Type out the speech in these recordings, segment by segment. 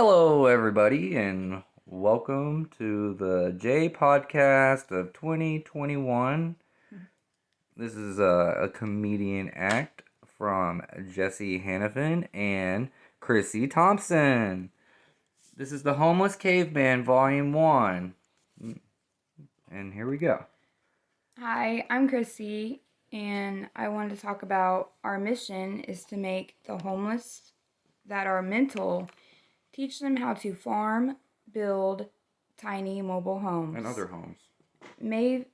Hello, everybody, and welcome to the J Podcast of 2021. This is a comedian act from Jesse Hanafin and Krissi Thompson. This is the Homeless Caveman, Volume 1. And here we go. Hi, I'm Krissi, and I wanted to talk about our mission is to make the homeless that are mental, teach them how to farm, build tiny mobile homes. And other homes. Make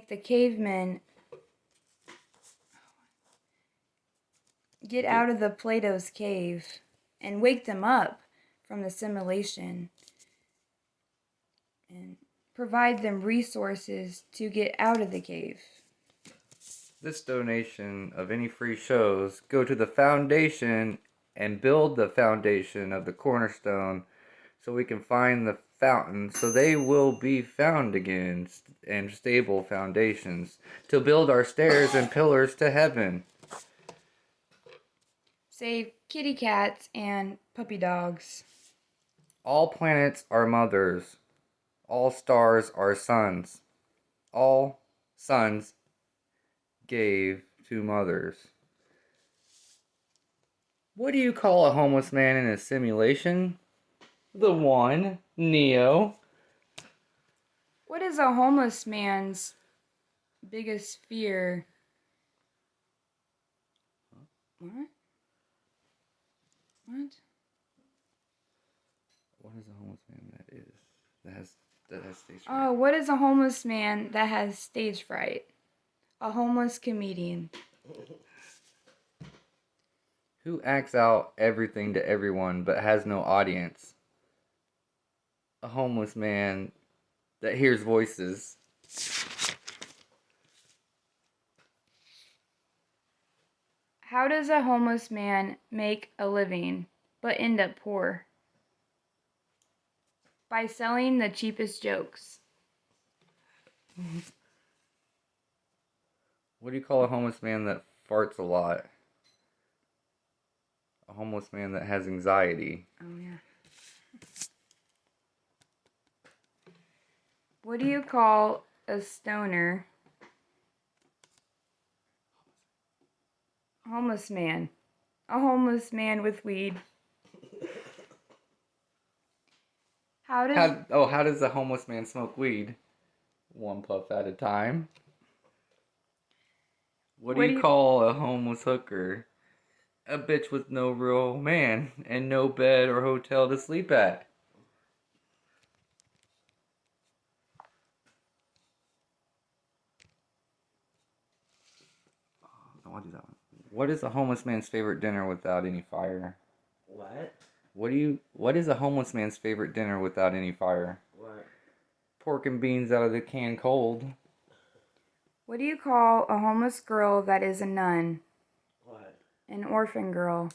the cavemen get out of the Plato's cave and wake them up from the simulation and provide them resources to get out of the cave. This donation of any free shows go to the foundation and build the foundation of the cornerstone so we can find the fountain so they will be found again and stable foundations to build our stairs and pillars to heaven. Save kitty cats and puppy dogs. All planets are mothers. All stars are sons. All sons gave to mothers. What do you call a homeless man in a simulation? The one, Neo. What is a homeless man's biggest fear? What? What is a homeless man that has stage fright? Oh, what is a homeless man that has stage fright? A homeless comedian. Who acts out everything to everyone but has no audience? A homeless man that hears voices. How does a homeless man make a living but end up poor? By selling the cheapest jokes. What do you call a homeless man that farts a lot? A homeless man that has anxiety. Oh, yeah. What do you call a stoner? Homeless man. A homeless man with weed. How does a homeless man smoke weed? One puff at a time. What do you call a homeless hooker? A bitch with no real man and no bed or hotel to sleep at. I want to do that one. What is a homeless man's favorite dinner without any fire? What? What is a homeless man's favorite dinner without any fire? What? Pork and beans out of the can cold. What do you call a homeless girl that is a nun? What? An orphan girl.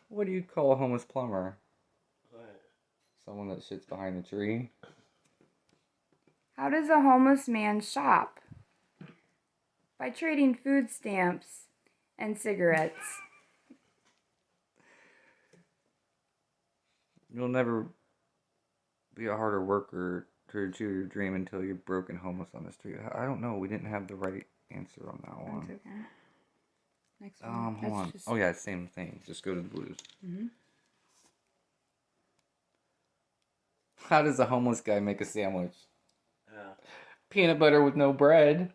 What do you call a homeless plumber? What? Someone that sits behind the tree. How does a homeless man shop? By trading food stamps and cigarettes. You'll never be a harder worker to achieve your dream until you're broke and homeless on the street. I don't know. We didn't have the right answer on that one. That's okay. Next one. Hold on. Oh yeah, same thing. Just go to the blues. Mm-hmm. How does a homeless guy make a sandwich? Peanut butter with no bread.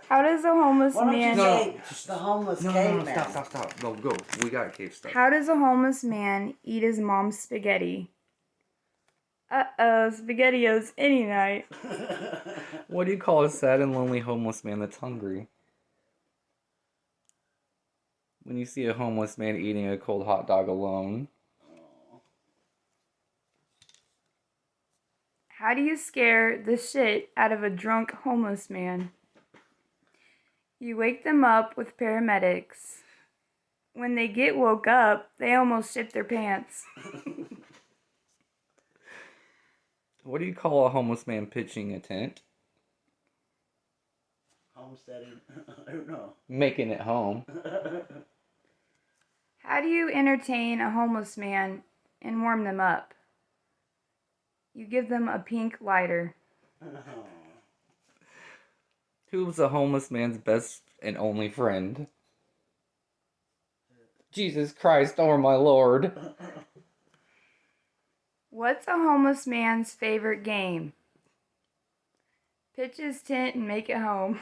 How does a homeless Why don't man... you say the homeless caveman? No, stop. Go. We got cave stuff. How does a homeless man eat his mom's spaghetti? SpaghettiOs any night. What do you call a sad and lonely homeless man that's hungry? When you see a homeless man eating a cold hot dog alone. How do you scare the shit out of a drunk homeless man? You wake them up with paramedics. When they get woke up, they almost shit their pants. What do you call a homeless man pitching a tent? Homesteading. I don't know. Making it home. How do you entertain a homeless man and warm them up? You give them a pink lighter. Who's a homeless man's best and only friend? Jesus Christ, or my Lord. What's a homeless man's favorite game? Pitch his tent and make it home.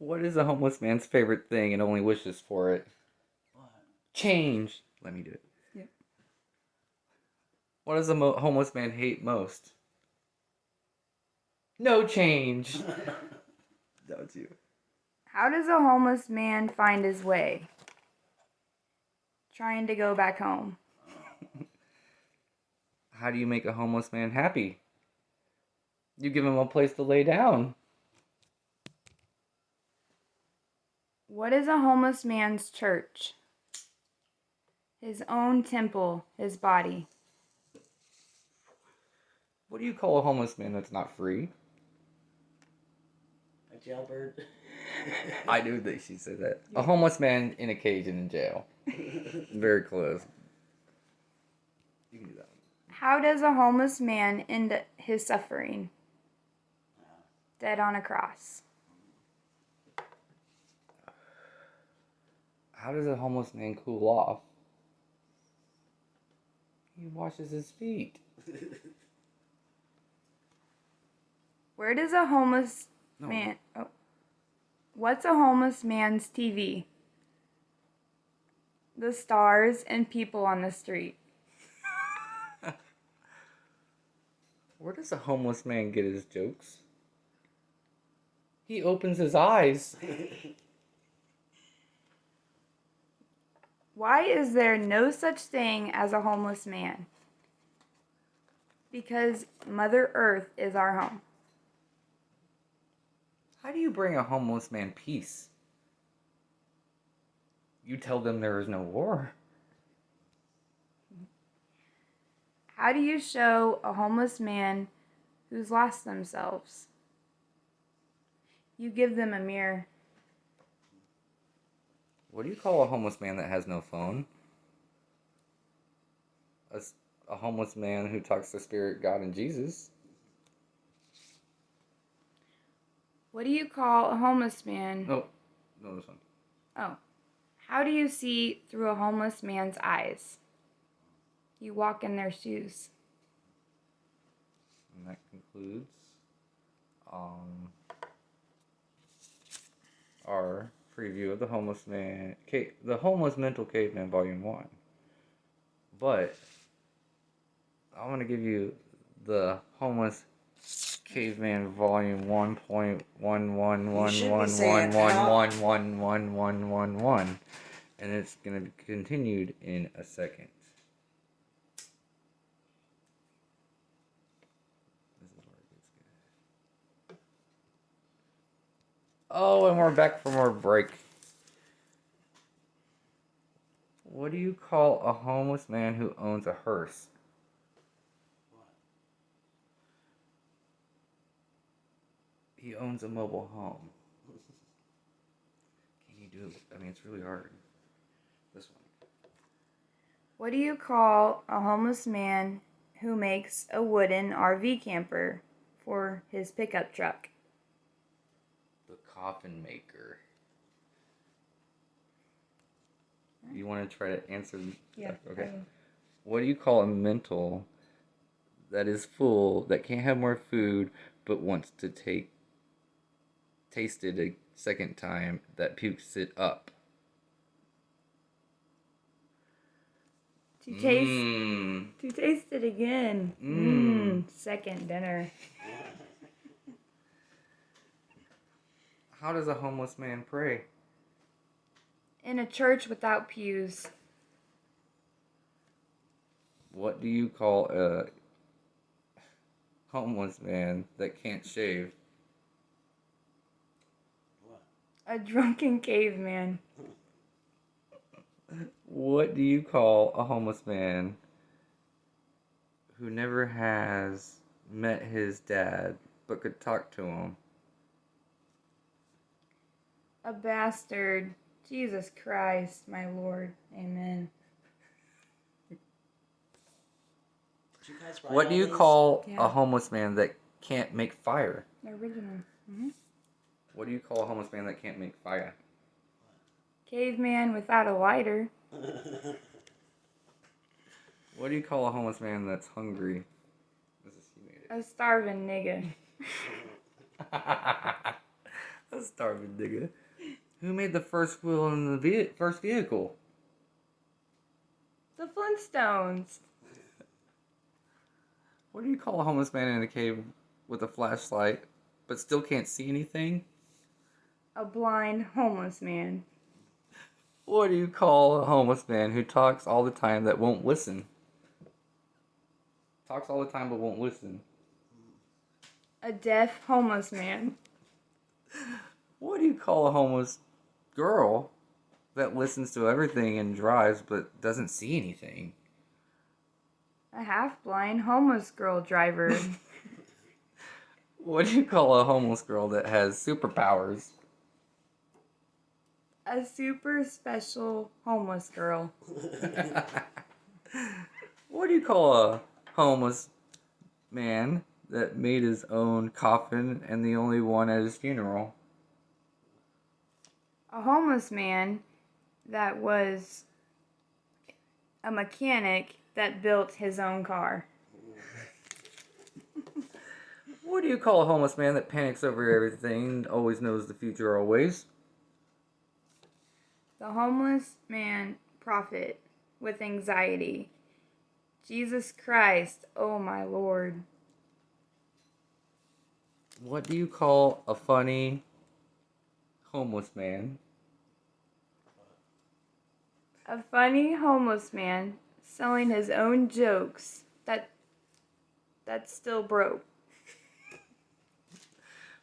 What is a homeless man's favorite thing and only wishes for it? What? Change. Let me do it. Yep. What does a homeless man hate most? No change. That was you. How does a homeless man find his way? Trying to go back home. How do you make a homeless man happy? You give him a place to lay down. What is a homeless man's church? His own temple, his body. What do you call a homeless man that's not free? A jailbird. I knew that she said that. A homeless man in a cage and in jail. Very close. You can do that one. How does a homeless man end his suffering? Dead on a cross. How does a homeless man cool off? He washes his feet. Where does a homeless man... Oh. What's a homeless man's TV? The stars and people on the street. Where does a homeless man get his jokes? He opens his eyes. Why is there no such thing as a homeless man? Because Mother Earth is our home. How do you bring a homeless man peace? You tell them there is no war. How do you show a homeless man who's lost themselves? You give them a mirror. What do you call a homeless man that has no phone? A homeless man who talks to Spirit, God, and Jesus. What do you call a homeless man? No, this one. Oh. How do you see through a homeless man's eyes? You walk in their shoes. And that concludes our preview of the Homeless Mental Caveman Volume 1. But I want to give you the Homeless Caveman Volume 1.11111111111, and it's going to be continued in a second. This is where it gets good. Oh, and we're back from our break. What do you call a homeless man who owns a hearse? He owns a mobile home. Can you do it? I mean, it's really hard. This one. What do you call a homeless man who makes a wooden RV camper for his pickup truck? The coffin maker. You want to try to answer? Yeah. Okay. What do you call a mental that is full, that can't have more food, but wants to taste it a second time, that pukes it up? To taste it again. Second dinner. How does a homeless man pray? In a church without pews. What do you call a homeless man that can't shave? A drunken caveman. What do you call a homeless man who never has met his dad but could talk to him? A bastard. Jesus Christ, my Lord. Amen. Did you guys write What all do you these? call Yeah. a homeless man that can't make fire? The original. Mm-hmm. What do you call a homeless man that can't make fire? Caveman without a lighter. What do you call a homeless man that's hungry? This is he made A starving nigga. it. A starving nigga. Who made the first wheel in the first vehicle? The Flintstones. What do you call a homeless man in a cave with a flashlight but still can't see anything? A blind homeless man. What do you call a homeless man who talks all the time that won't listen? Talks all the time but won't listen. A deaf homeless man. What do you call a homeless girl that listens to everything and drives but doesn't see anything? A half-blind homeless girl driver. What do you call a homeless girl that has superpowers? A super special homeless girl. What do you call a homeless man that made his own coffin and the only one at his funeral? A homeless man that was a mechanic that built his own car. What do you call a homeless man that panics over everything, always knows the future always? The homeless man prophet with anxiety. Jesus Christ, oh my Lord. What do you call a funny homeless man? A funny homeless man selling his own jokes that's still broke.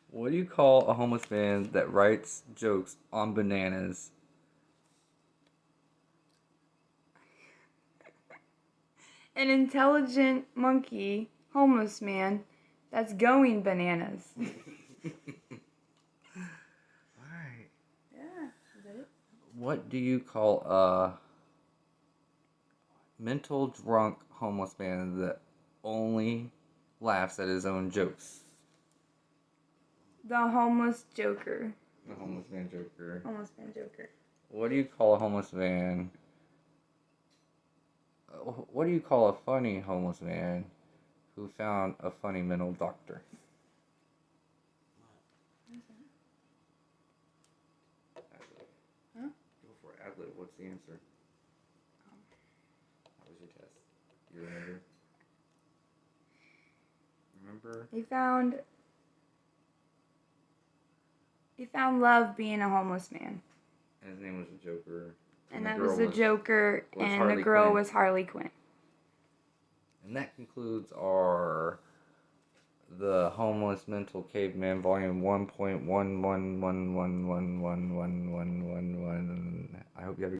What do you call a homeless man that writes jokes on bananas? An intelligent monkey homeless man that's going bananas. Alright. Yeah, is that it? What do you call a mental drunk homeless man that only laughs at his own jokes? The homeless joker. The homeless man joker. Homeless man joker. What do you call a homeless man? What do you call a funny homeless man who found a funny mental doctor? Adlib. Huh? Go for it. Adlib. What's the answer? How was your test? You remember? Remember? He found love being a homeless man. And his name was the Joker. And the that girl was the Joker, was and Harley the girl Quinn. was Harley Quinn. And that concludes the Homeless Mental Caveman Volume 1.111111111. I hope you have a